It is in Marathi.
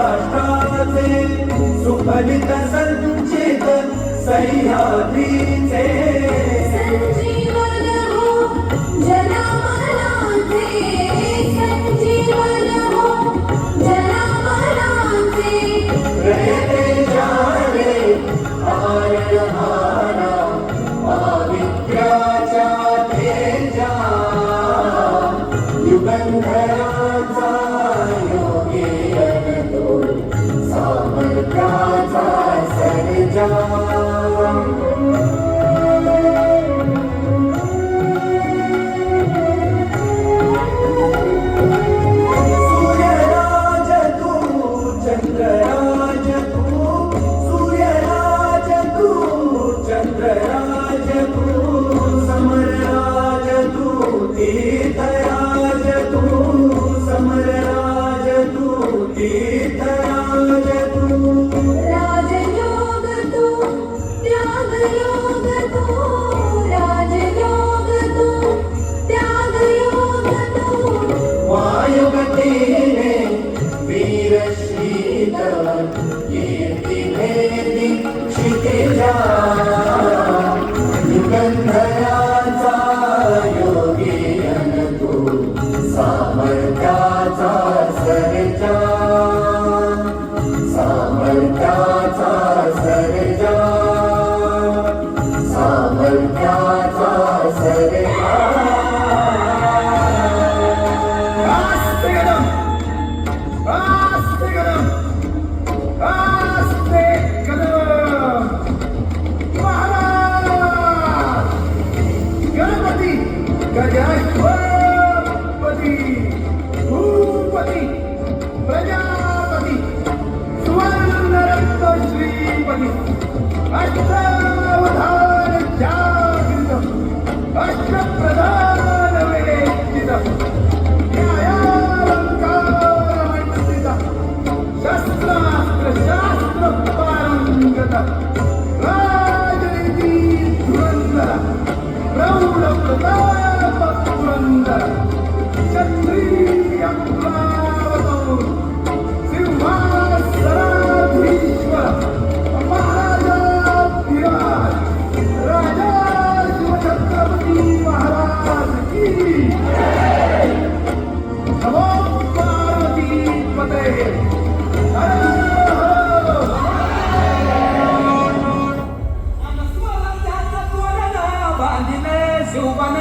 राष्ट्राचे सुफलित संचित सह्याद्रीचे संजीवन हो जनामनाचे संजीवन हो जनामनाचे रयते जाणे आर्यहारा पावित्र्याच्या तेजा युगंधराचा योगी अनतो सामर्थ्याचा सर्जा राजयोग तू त्यागयोग तू राजयोग तू त्यागयोग तू वायुगतीने वीरशीत कीर्तिने दीक्षितेजा युगंधराचा योगी अनतो सामर्थ्याचा सर्जा सामर्थ्याचा सर्जा सामर्थ्याचा सर्जा गजाधिपती भूपती प्रजापती सुवर्णरत्न श्रीपती अष्टावधान जागृत अष्टप्रधान वेदित न्यायालंकारमण्डित शस्त्रास्त्र शास्त्र पारंगत राजनीती धुरंधर प्रौढ प्रताप